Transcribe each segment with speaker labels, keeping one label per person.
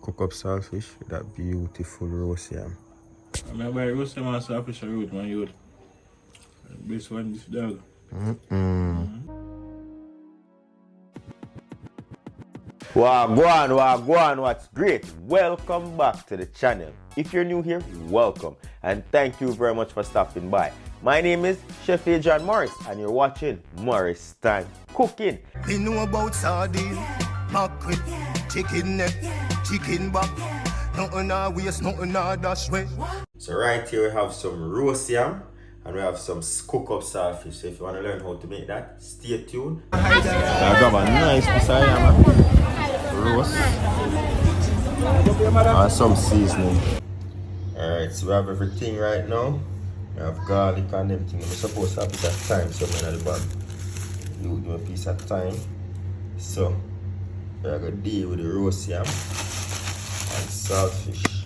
Speaker 1: cook up saltfish with that beautiful roast yam.
Speaker 2: I'm going to buy roast yam and saltfish root, man, youth. This one, this dog.
Speaker 1: Wagwan, what's great? Welcome back to the channel. If you're new here, welcome. And thank you very much for stopping by. My name is Chef Adrian Morris, and you're watching Morris Time Cooking.
Speaker 3: We know about sardine, mackerel, chicken neck, chicken back. Nothing I waste, nothing I dash way.
Speaker 1: So right here we have some roast yam and we have some cook up saltfish. So if you want to learn how to make that, stay tuned. I got a nice piece of yam, roast and some seasoning. Alright, so we have everything right now. We have garlic and everything. We're supposed to have a bit of thyme somewhere at the back. You do a piece of thyme. So we're going to deal with the roast yam and saltfish.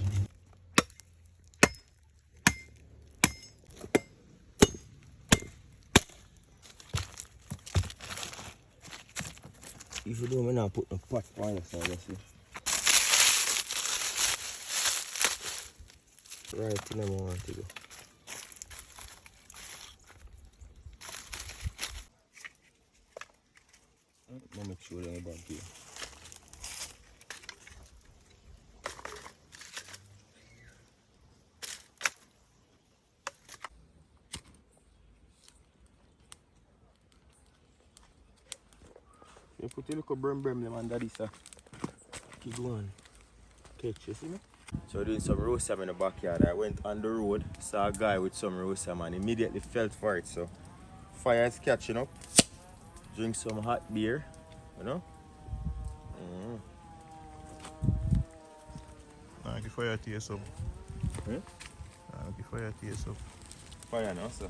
Speaker 1: If you do, I'm not put the pot on the side, you see. Right in the want to go. I'll make sure they're back here. You put a little brim them under this. Keep going. Catch, you see me? So doing some roast yam in the backyard. I went on the road, saw a guy with some roast yam and immediately felt for it. So fire is catching up. Drink some hot beer, you know?
Speaker 2: I'll give fire taste up. I'll give fire taste up.
Speaker 1: Fire now, sir.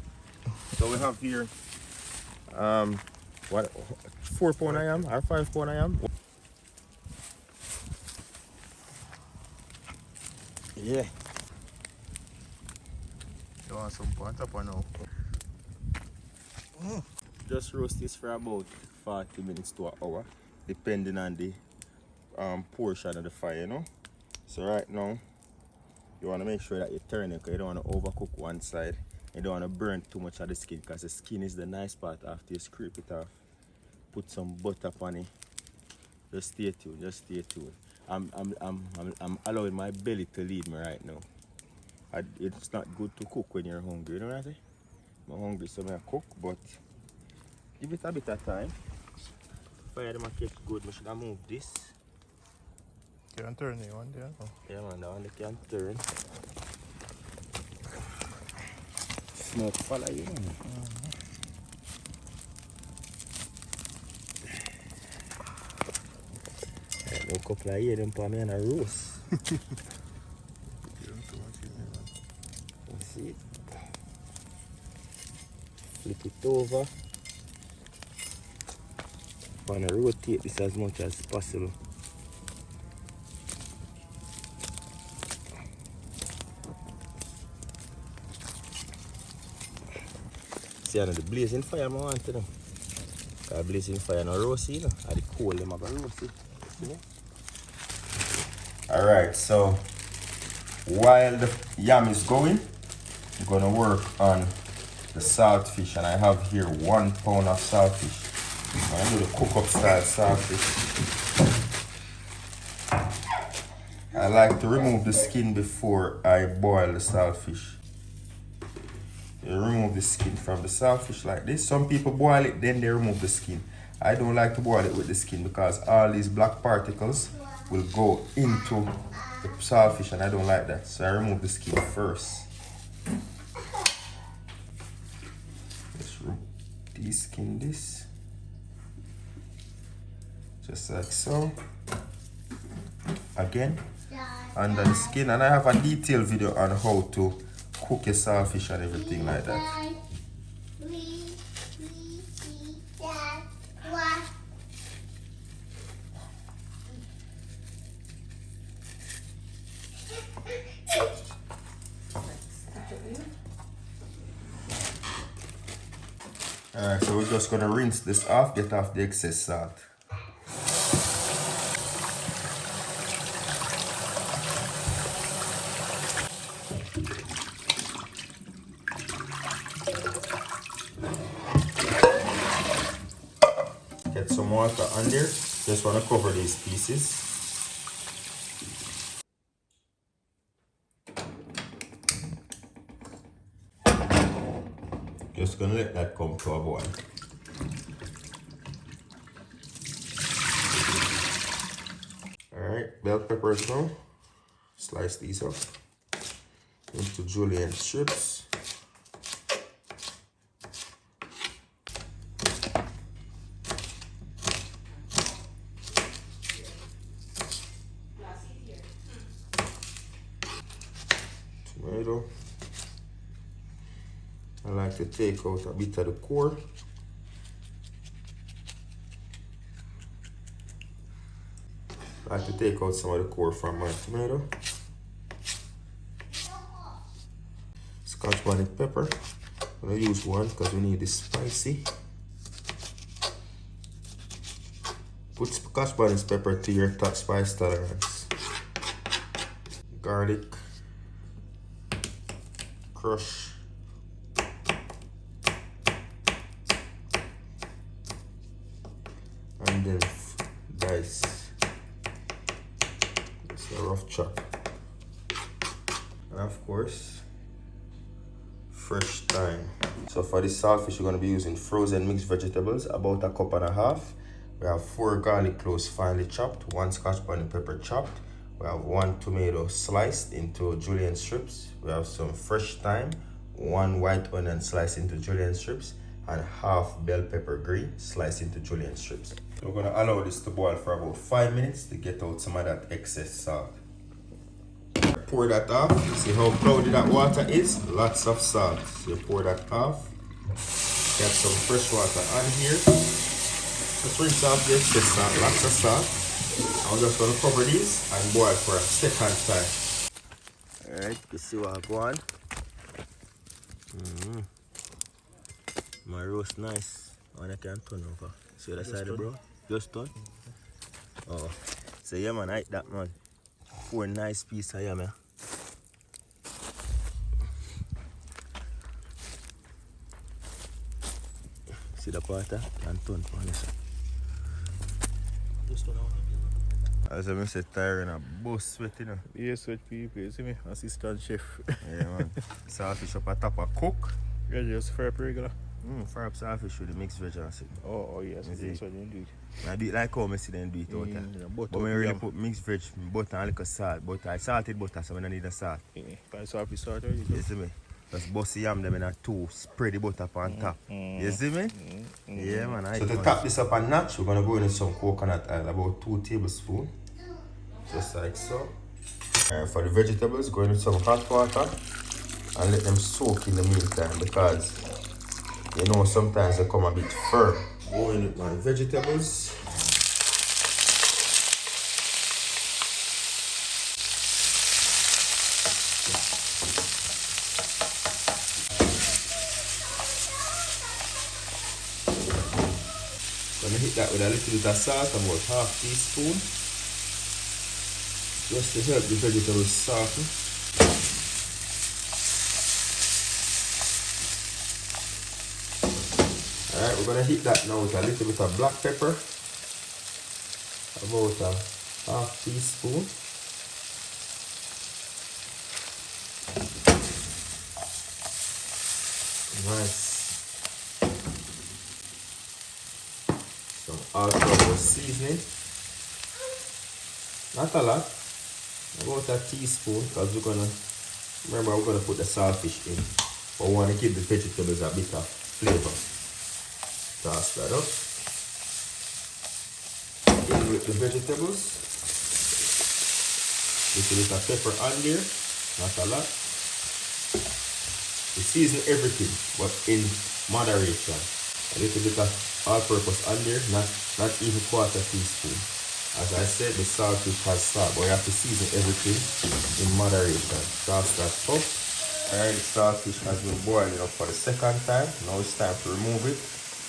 Speaker 1: So we have here what 4 pound I am or 5 pound I am. Yeah.
Speaker 2: You want some on top or no?
Speaker 1: Just roast this for about 40 minutes to an hour, depending on the portion of the fire, you know. So right now, you want to make sure that you turn it because you don't want to overcook one side. You don't want to burn too much of the skin because the skin is the nice part after you scrape it off. Put some butter on it. Just stay tuned, just stay tuned. I'm allowing my belly to lead me right now. It's not good to cook when you're hungry, you know what I say? I'm hungry so I cook, but give it a bit of time. Fire them catch good, I should have moved this.
Speaker 2: Can turn it one there? Oh.
Speaker 1: Yeah man, that one they can turn. Smoke follow you. No couple of years them for me on a roast. See it. Flip it over. I want to rotate this as much as possible. See, I know the blazing fire I want to know. Because blazing fire no roast, you know. At the coal them have a roast. See me? Alright, so while the yam is going, I'm gonna work on the saltfish, and I have here 1 pound of saltfish. I'm gonna do the cook up style saltfish. I like to remove the skin before I boil the saltfish. You remove the skin from the saltfish like this. Some people boil it, then they remove the skin. I don't like to boil it with the skin because all these black particles will go into the saltfish and I don't like that. So I remove the skin first. Just de-skin this. Just like so. Again, under the skin. And I have a detailed video on how to cook your saltfish and everything like that. Alright, so we're just gonna rinse this off, get off the excess salt. water on there. Just want to cover these pieces. Just gonna let that come to a boil. Alright, bell peppers now. Slice these up into julienne strips. Tomato. I like to take out a bit of the core. I like to take out some of the core from my tomato. Scotch bonnet pepper. I'm gonna use one because we need this spicy. Put Scotch bonnet pepper to your top spice tolerance. Garlic. Crush. And then dice. It's a rough chop. And of course, fresh thyme. So for this saltfish, we're going to be using frozen mixed vegetables, about a cup and a half. We have 4 garlic cloves finely chopped, 1 Scotch bonnet pepper chopped. We have 1 tomato sliced into julienne strips. We have some fresh thyme, 1 white onion sliced into julienne strips, and half bell pepper green sliced into julienne strips. So we're going to allow this to boil for about 5 minutes to get out some of that excess salt. Pour that off. See how cloudy that water is? Lots of salt. So you pour that off. Get some fresh water on here. Just rinse off the excess salt. Lots of salt. I'm just going to cover these and boil for a second time. Alright, you see what I go on. My roast nice. And I can turn over. See the side, bro? Just done? Oh. So yeah man, I eat that man. 4 nice pieces of yam. See the water and turn for this. As I said, tiring a bus sweat, you know.
Speaker 2: Yeah, sweat people, you see me? Assistant chef.
Speaker 1: Yeah, man. Saltfish up a top of cook.
Speaker 2: Yeah, just fry up regular.
Speaker 1: Fry up saltfish with the mixed veg and shit.
Speaker 2: Oh, yes, that's what you do it.
Speaker 1: I do it like how I see them do it out there.
Speaker 2: Yeah,
Speaker 1: But when I really put mixed veg, butter and a little salt. Butter, I salted butter, so I don't need the salt.
Speaker 2: Yeah, but saltfish salt,
Speaker 1: You see me? Just bust the yam them in a 2, spread the butter up on top. You see me? Yeah, man. So to top this up a notch, we're going to go in with some coconut oil, about 2 tablespoons. Just like so. And for the vegetables, go in with some hot water and let them soak in the meantime, because you know sometimes they come a bit firm. Go in with my vegetables. Gonna hit that with a little bit of salt, about half teaspoon. Just to help the vegetables soften. Alright, we're gonna hit that now with a little bit of black pepper. About a half teaspoon. Nice. Some all-purpose seasoning. Not a lot. About a teaspoon, because we're gonna put the saltfish in. But we want to give the vegetables a bit of flavor. Toss that up. In with the vegetables. Little bit of pepper on there. Not a lot. We season everything, but in moderation. A little bit of all-purpose on there, not even quarter teaspoon. As I said, the saltfish has salt, but you have to season everything in moderation. Toss that up. Alright, the saltfish has been boiling up for the second time. Now it's time to remove it.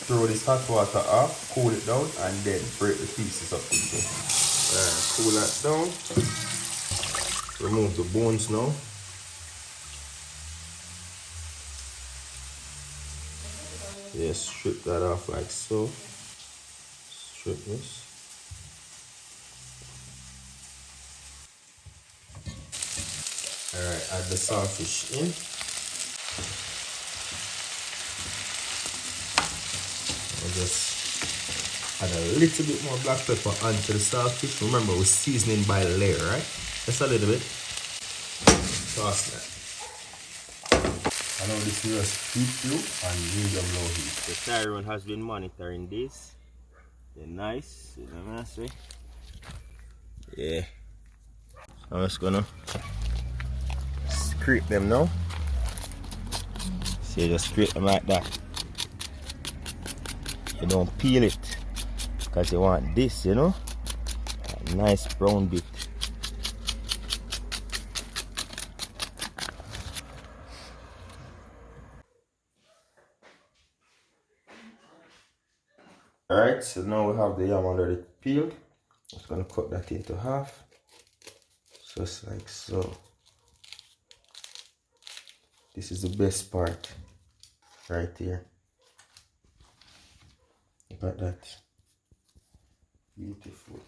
Speaker 1: Throw this hot water off, cool it down, and then break the pieces up into. Alright, cool that down. Remove the bones now. Yeah, strip that off like so. flip this. Alright, add the saltfish in. I'll just add a little bit more black pepper onto the saltfish. Remember, we're seasoning by layer, right? Just a little bit. Toss that. Allow this to just heat through and medium low heat. The Tyrone has been monitoring this. They're nice, you know what I say? Yeah. I'm just gonna scrape them now. So you just scrape them like that. You don't peel it because you want this, you know, a nice brown bit. Alright, so now we have the yam already peeled. I'm just gonna cut that into half, just like so. This is the best part right here. Look at that. Beautiful.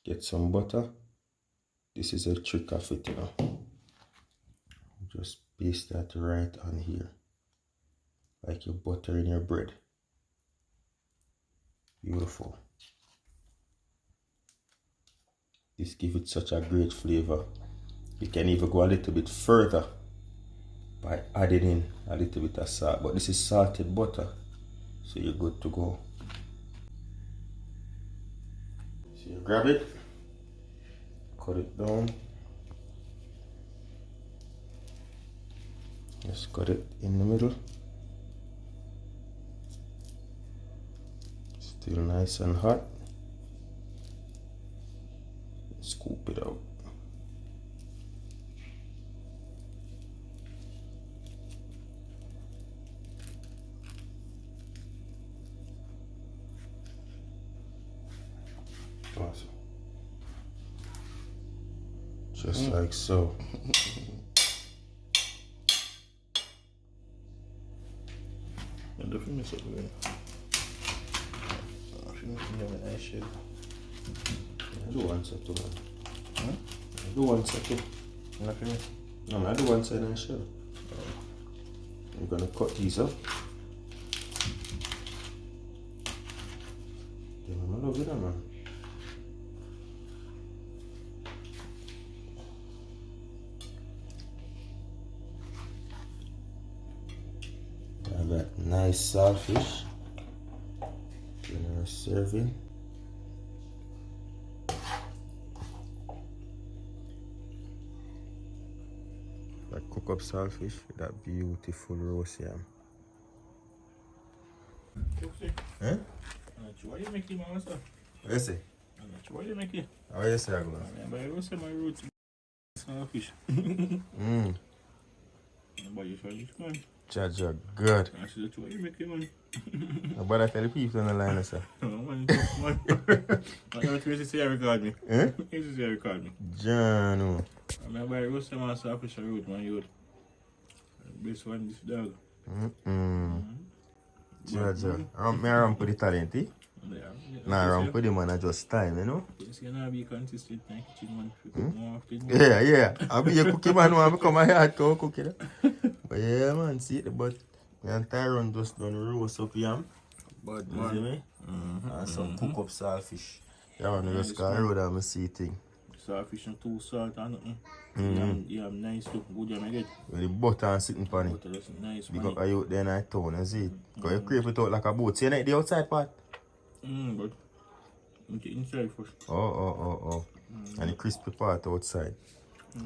Speaker 1: Get some butter. This is a trick of it, you know. Just paste that right on here, like you're buttering your bread. Beautiful. This gives it such a great flavor. You can even go a little bit further by adding in a little bit of salt, but this is salted butter, so you're good to go. So you grab it, cut it down, just cut it in the middle. Still nice and hot. Scoop it out. Awesome. Just like so.
Speaker 2: And the film is up there. I should.
Speaker 1: I do one side too, man.
Speaker 2: Huh?
Speaker 1: I do one side too.
Speaker 2: Nothing.
Speaker 1: No, I do one side and shell. I'm gonna cut these up. Damn, I love it, man. I got nice saltfish. Generous serving. I cook up saltfish with that beautiful roast yam. Huh?
Speaker 2: Why you make him also?
Speaker 1: What you say?
Speaker 2: Why you make it?
Speaker 1: How you say I go?
Speaker 2: But I roast my roots. Fish. But you try this one.
Speaker 1: Jaja, good.
Speaker 2: I said, why you make it, man?
Speaker 1: But I tell the people on the line, sir.
Speaker 2: No, man, man. I don't think you record me.
Speaker 1: Eh?
Speaker 2: You record me.
Speaker 1: Jano.
Speaker 2: I mean, by roast my saltfish root, man, you. Best one, this dog.
Speaker 1: Jaja. I run for the talent, eh?
Speaker 2: Yeah.
Speaker 1: Nah, I run for the man, I just time, you know?
Speaker 2: Yes, you know, be consistent, like kitchen man. Cook more often.
Speaker 1: Yeah. I'll be a cookie man when I become a hardcore cookie. But yeah, man, see it, but me and Tyrone just done roast up yam.
Speaker 2: But
Speaker 1: You see me? And some cook up saltfish. Yeah, man, just got road and I see thing.
Speaker 2: Saltfish and too salt and nothing. You have nice look, good you make it.
Speaker 1: With the butter and sitting pan it.
Speaker 2: Butter that's nice,
Speaker 1: Because
Speaker 2: man.
Speaker 1: I out there in the town, you see it? Because you crave it out like a boat. See you like the outside part?
Speaker 2: But you get inside first.
Speaker 1: Oh. And the crispy part outside.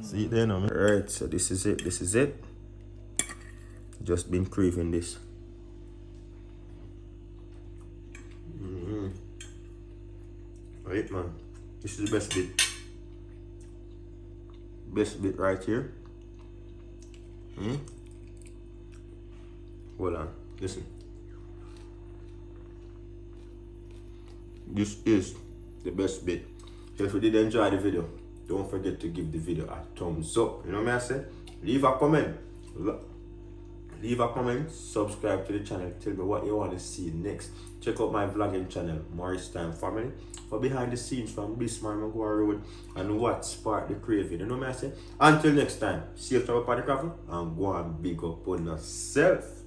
Speaker 1: See it there now, man. Alright, so this is it. Just been craving this. Right, man. This is the best bit. Best bit right here. Hold on. Listen. this is the best bit. So if you did enjoy the video, don't forget to give the video a thumbs up. You know what I say? Leave a comment. Leave a comment, subscribe to the channel, tell me what you want to see next. Check out my vlogging channel, Morris Time Family, for behind the scenes from Bismarck Magua Road and what sparked the craving. You know what I say? Until next time, safe travel upon the travel and go and big up on yourself.